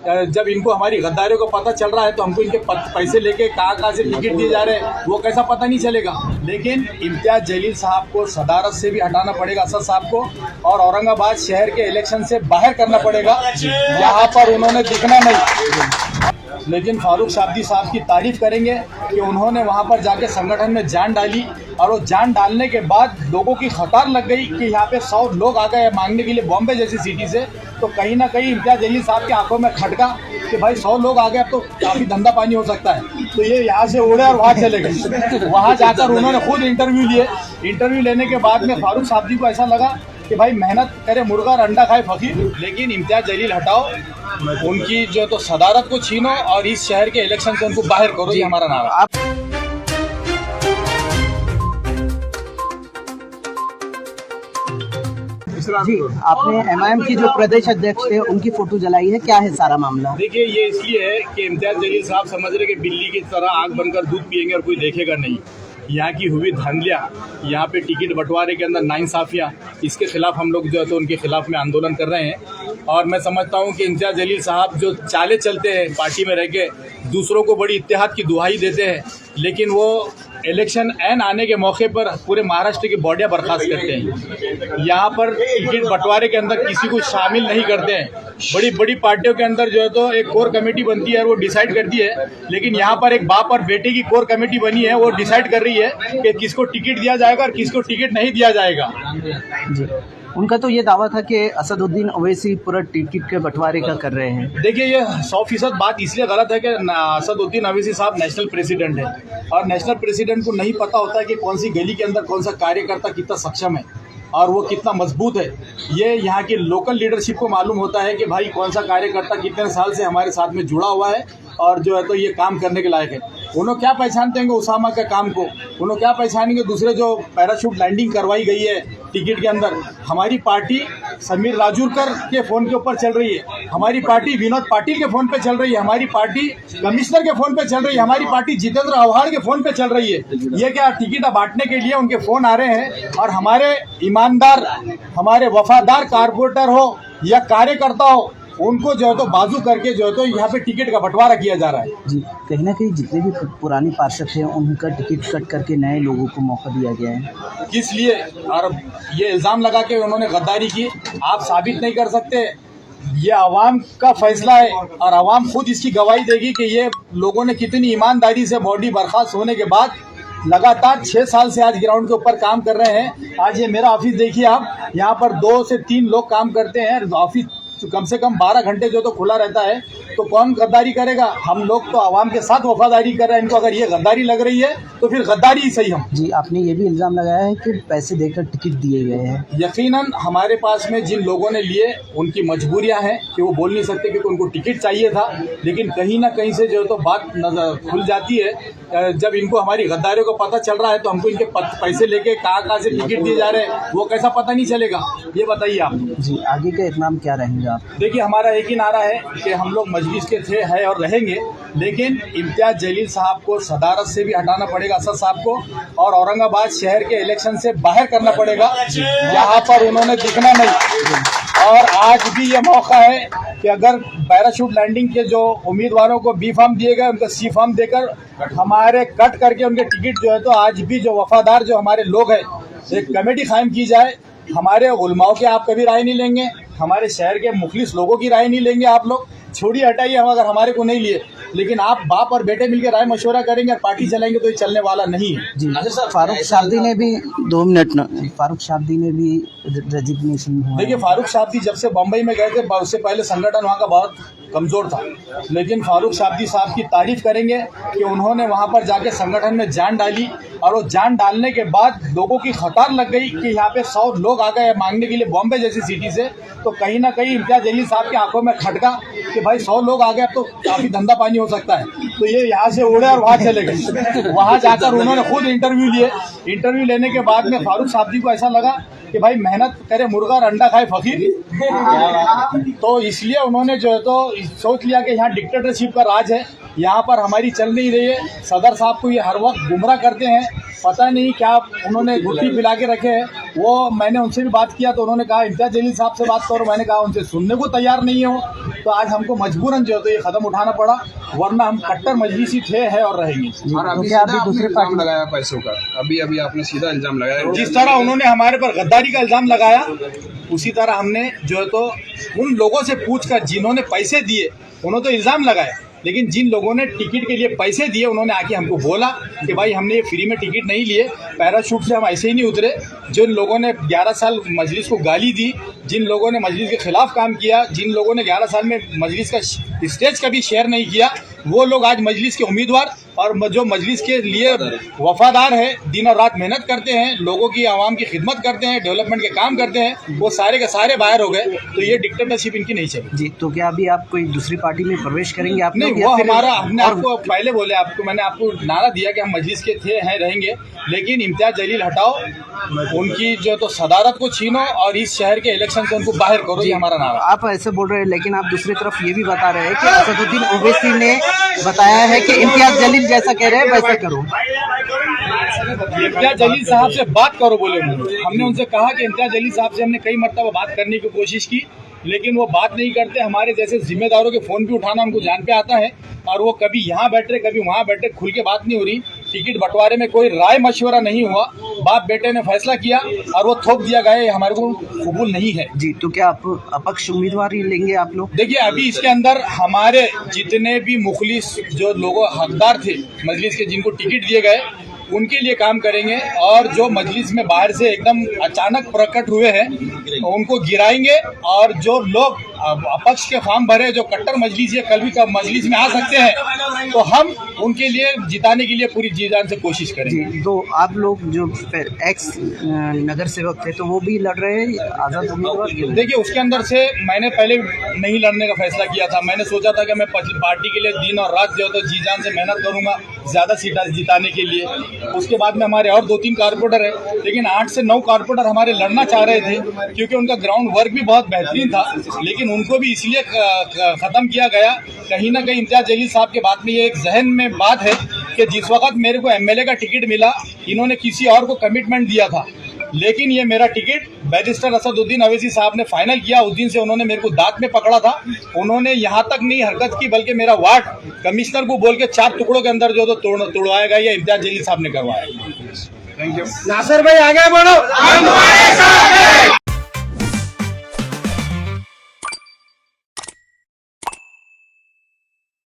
जब इनको हमारी गद्दारियों को पता चल रहा है तो हमको इनके पैसे लेके कहाँ से टिकट दिए जा रहे हैं वो कैसा पता नहीं चलेगा। लेकिन इम्तियाज जलील साहब को सदारत से भी हटाना पड़ेगा, असद साहब को, और औरंगाबाद शहर के इलेक्शन से बाहर करना पड़ेगा। यहाँ पर उन्होंने दिखना नहीं। लेकिन फारूक शाब्दी साहब की तारीफ करेंगे कि उन्होंने वहाँ पर जाके संगठन में जान डाली, और वो जान डालने के बाद लोगों की कतार लग गई कि यहाँ पे 100 लोग आ गए मांगने के लिए बॉम्बे जैसी सिटी से। तो कहीं ना कहीं इम्तियाज जलील साहब की आंखों में खटका कि भाई 100 लोग आ गए, अब तो काफ़ी धंधा पानी हो सकता है। तो ये यहाँ से उड़े और वहाँ चले गए। वहाँ जाकर उन्होंने खुद इंटरव्यू लिए। इंटरव्यू लेने के बाद में फारूक शाब्दी को ऐसा लगा कि भाई मेहनत करे मुर्गा और अंडा खाए फकीर। लेकिन इम्तियाज जलील हटाओ, उनकी जो तो सदारत को छीनो और इस शहर के इलेक्शन से उनको बाहर करो, ये हमारा नारा है। जी, आपने एमआईएम की जो प्रदेश अध्यक्ष थे उनकी फोटो जलाई है, क्या है सारा मामला? देखिए, ये इसलिए है कि इम्तियाज जलील साहब समझ रहे कि बिल्ली की तरह आंख बनकर दूध पिएंगे और कोई देखेगा नहीं। यहाँ की हुई धांधलियाँ, यहाँ पे टिकट बंटवारे के अंदर नाइंसाफियाँ, इसके खिलाफ हम लोग जो है तो उनके खिलाफ में आंदोलन कर रहे हैं। और मैं समझता हूँ कि इम्तियाज जलील साहब जो चाले चलते हैं पार्टी में रह के, दूसरों को बड़ी इत्तेहाद की दुहाई देते हैं, लेकिन वो इलेक्शन एन आने के मौके पर पूरे महाराष्ट्र की बॉडियाँ बर्खास्त करते हैं। यहाँ पर टिकट बंटवारे के अंदर किसी को शामिल नहीं करते हैं। बड़ी बड़ी पार्टियों के अंदर जो है तो एक कोर कमेटी बनती है और वो डिसाइड करती है, लेकिन यहाँ पर एक बाप और बेटे की कोर कमेटी बनी है, वो डिसाइड कर रही है कि किसको टिकट दिया जाएगा और किसको टिकट नहीं दिया जाएगा। जी, उनका तो ये दावा था कि असदुद्दीन ओवैसी पूरा टिकट के बंटवारे का कर रहे हैं। देखिए, ये 100% बात इसलिए गलत है कि असदुद्दीन ओवैसी साहब नेशनल प्रेसिडेंट है, और नेशनल प्रेसिडेंट को नहीं पता होता है कि कौन सी गली के अंदर कौन सा कार्यकर्ता कितना सक्षम है और वो कितना मजबूत है। ये यहाँ की लोकल लीडरशिप को मालूम होता है कि भाई कौन सा कार्यकर्ता कितने साल से हमारे साथ में जुड़ा हुआ है और जो है तो ये काम करने के लायक है। उन्होंने क्या पहचानते हैं उसामा के काम को, उन्होंने क्या पहचानेंगे दूसरे जो पैराशूट लैंडिंग करवाई गई है टिकट के अंदर। हमारी पार्टी समीर राजूरकर के फ़ोन के ऊपर चल रही है, हमारी पार्टी विनोद पाटिल के फ़ोन पे चल रही है, हमारी पार्टी कमिश्नर के फ़ोन पे चल रही है, हमारी पार्टी जितेंद्र आव्हाड के फ़ोन पे चल रही है। ये क्या टिकट बांटने के लिए उनके फ़ोन आ रहे हैं, और हमारे ईमानदार, हमारे वफादार कारपोरेटर हो या कार्यकर्ता हो, उनको जो है तो बाजू करके जो है तो यहाँ पे टिकट का बंटवारा किया जा रहा है। जी, कहीं ना कहीं जितने भी पुरानी पार्षद हैं उनका टिकट कट करके नए लोगों को मौका दिया गया है। किस लिए? और ये इल्ज़ाम लगा के उन्होंने गद्दारी की, आप साबित नहीं कर सकते। ये आवाम का फैसला है और आवाम खुद इसकी गवाही देगी कि ये लोगों ने कितनी ईमानदारी से बॉडी बर्खास्त होने के बाद लगातार 6 साल से आज ग्राउंड के ऊपर काम कर रहे हैं। आज ये मेरा ऑफिस देखिए आप, यहाँ पर 2 से 3 लोग काम करते हैं। ऑफिस कम से कम 12 घंटे जो तो खुला रहता है, तो कौन गद्दारी करेगा? हम लोग तो आवाम के साथ वफादारी कर रहे हैं। इनको अगर ये गद्दारी लग रही है तो फिर गद्दारी ही सही। हम जी, आपने ये भी इल्ज़ाम लगाया है कि पैसे देकर टिकट दिए गए हैं। यकीनन हमारे पास में जिन लोगों ने लिए उनकी मजबूरियां हैं कि वो बोल नहीं सकते क्योंकि उनको टिकट चाहिए था, लेकिन कहीं ना कहीं से जो तो बात नजर खुल जाती है। जब इनको हमारी गद्दारियों को पता चल रहा है तो हमको इनके पैसे लेके कहाँ से टिकट दिए जा रहे हैं वो कैसा पता नहीं चलेगा। ये बताइए आप। जी, आगे का इकराम क्या रहेगा? देखिए, हमारा एक ही नारा है कि हम लोग मजलिस के थे, है और रहेंगे, लेकिन इम्तियाज जलील साहब को सदारत से भी हटाना पड़ेगा, असद साहब को, और औरंगाबाद शहर के इलेक्शन से बाहर करना पड़ेगा। यहाँ पर उन्होंने दिखना नहीं। और आज भी ये मौका है कि अगर पैराशूट लैंडिंग के जो उम्मीदवारों को बी फॉर्म दिए गए उनको सी फॉर्म देकर हमारे कट करके उनके टिकट जो है तो आज भी जो वफादार जो हमारे लोग हैं, एक कमेटी कायम की जाए। हमारे उलमाओं के आप कभी राय नहीं लेंगे, हमारे शहर के मुखलिस लोगों की राय नहीं लेंगे आप लोग, छोड़िए हटाइए, हम अगर हमारे को नहीं लिए, लेकिन आप बाप और बेटे मिलकर राय मशवरा करेंगे और पार्टी चलाएंगे तो ये चलने वाला नहीं है। जी, फारूक शाब्दी ने भी 2 मिनट ना, फारूक शाब्दी ने भी रेजिग्नेशन हुआ। देखिए, फारूक शाब्दी जब से बम्बई में गए थे उससे पहले संगठन वहाँ का बहुत कमज़ोर था, लेकिन फारूक शाब्दी साहब की तारीफ करेंगे कि उन्होंने वहाँ पर जाके संगठन में जान डाली, और वो जान डालने के बाद लोगों की कतार लग गई कि यहाँ पे 100 लोग आ गए मांगने के लिए बॉम्बे जैसी सिटी से। तो कहीं ना कहीं इम्तियाज जलील साहब की आंखों में खटका कि भाई 100 लोग आ गए, अब तो काफ़ी धंधा पानी हो सकता है। तो ये यहाँ से उड़े और वहाँ चले गए। वहाँ जाकर उन्होंने खुद इंटरव्यू लिए। इंटरव्यू लेने के बाद में फारूक शाब्दी को ऐसा लगा कि भाई मेहनत करे मुर्गा और अंडा खाए फकीर। तो इसलिए उन्होंने जो है तो सोच लिया कि यहाँ डिक्टेटरशिप का राज है, यहाँ पर हमारी चल नहीं रही है। सदर साहब को ये हर वक्त गुमराह करते हैं पता नहीं क्या उन्होंने गुट्टी पिला के रखे है। वो मैंने उनसे भी बात किया तो उन्होंने कहा इम्तियाज जलील साहब से बात करो। मैंने कहा उनसे सुनने को तैयार नहीं हो, तो आज हमको मजबूरन जो है तो ये कदम उठाना पड़ा, वरना हम कट्टर मजलिसी थे है और रहेंगे। और अभी क्या अभी सीधा दूसरे आपने पार्टी इल्जाम लगाया पैसों का, अभी आपने सीधा इल्जाम लगाया। जिस तरह उन्होंने हमारे पर गद्दारी का इल्जाम लगाया, उसी तरह हमने जो है तो उन लोगों से पूछकर जिन्होंने पैसे दिए उन्होंने तो इल्जाम लगाया, लेकिन जिन लोगों ने टिकट के लिए पैसे दिए उन्होंने आके हमको बोला कि भाई हमने ये फ्री में टिकट नहीं लिए, पैराशूट से हम ऐसे ही नहीं उतरे। जिन लोगों ने 11 साल मजलिस को गाली दी, जिन लोगों ने मजलिस के खिलाफ काम किया, जिन लोगों ने 11 साल में मजलिस का स्टेज का भी शेयर नहीं किया, वो लोग आज मजलिस के उम्मीदवार और जो मजलिस के लिए वफादार है, दिन और रात मेहनत करते हैं, लोगों की आवाम की खिदमत करते हैं, डेवलपमेंट के काम करते हैं, वो सारे के सारे बाहर हो गए। तो ये डिक्टेटरशिप इनकी नहीं चली जी। तो क्या अभी आप कोई दूसरी पार्टी में प्रवेश करेंगे आप नहीं, लोग, वो या फिर हमारा हमने और- आपको पहले बोले, मैंने आपको नारा दिया कि हम मजलिस के थे हैं रहेंगे, लेकिन इम्तियाज जलील हटाओ, उनकी जो तो सदारत को छीनो और इस शहर के इलेक्शन से उनको बाहर करो, ये हमारा नारा। आप ऐसे बोल रहे हैं, लेकिन आप दूसरी तरफ ये भी बता रहे हैं कि असदुद्दीन ओवैसी ने बताया है कि इम्तियाज जलील जैसा कह रहे हैं वैसा करो। इम्तियाज जलील साहब से बात करो बोले उन्होंने। हमने उनसे कहा कि इम्तियाज जलील साहब से हमने कई मरतबा बात करने की कोशिश की, लेकिन वो बात नहीं करते। हमारे जैसे जिम्मेदारों के फ़ोन भी उठाना उनको जान पे आता है, और वो कभी यहाँ बैठ रहे कभी वहाँ बैठ रहे, खुल के बात नहीं हो रही। टिकट बंटवारे में कोई राय मशवरा नहीं हुआ, बाप बेटे ने फैसला किया और वो थोप दिया गया, ये हमारे को कबूल नहीं है। जी। तो क्या आप अपक्ष उम्मीदवार ही लेंगे आप लोग? देखिए, अभी इसके अंदर हमारे जितने भी मुखलिस जो लोग हकदार थे मजलिस के, जिनको टिकट दिए गए, उनके लिए काम करेंगे, और जो मजलिस में बाहर से एकदम अचानक प्रकट हुए हैं उनको गिराएंगे, और जो लोग अपक्ष के फॉर्म भरे जो कट्टर मजलिस या कल भी मजलिस में आ सकते हैं, तो हम उनके लिए जिताने के लिए पूरी जी जान से कोशिश करेंगे। जी। तो आप लोग जो एक्स नगर सेवक थे तो वो भी लड़ रहे हैं आज़ाद उम्मीदवार? देखिए, उसके अंदर से मैंने पहले नहीं लड़ने का फैसला किया था। मैंने सोचा था कि मैं पार्टी के लिए दिन और रात जो है तो जी जान से मेहनत करूंगा ज़्यादा सीटें जिताने के लिए। उसके बाद में हमारे और 2-3 कारपोरेटर हैं, लेकिन 8 से 9 कारपोरेटर हमारे लड़ना चाह रहे थे क्योंकि उनका ग्राउंड वर्क भी बहुत बेहतरीन था, लेकिन उनको भी इसलिए ख़त्म किया गया। कहीं ना कहीं इम्तियाज जलील साहब के बाद में ये एक जहन में बात है कि जिस वक्त मेरे को एमएलए का टिकट मिला, इन्होंने किसी और को कमिटमेंट दिया था, लेकिन ये मेरा टिकट बैरिस्टर असदुद्दीन ओवैसी साहब ने फाइनल किया। उस दिन से उन्होंने मेरे को दांत में पकड़ा था। उन्होंने यहाँ तक नहीं हरकत की, बल्कि मेरा वार्ड कमिश्नर को बोल के 4 टुकड़ों के अंदर जो तो तोड़वाया गया, ये इम्तियाज जलील साहब ने करवाया। Thank you. नासिर भाई आगे बढ़ो।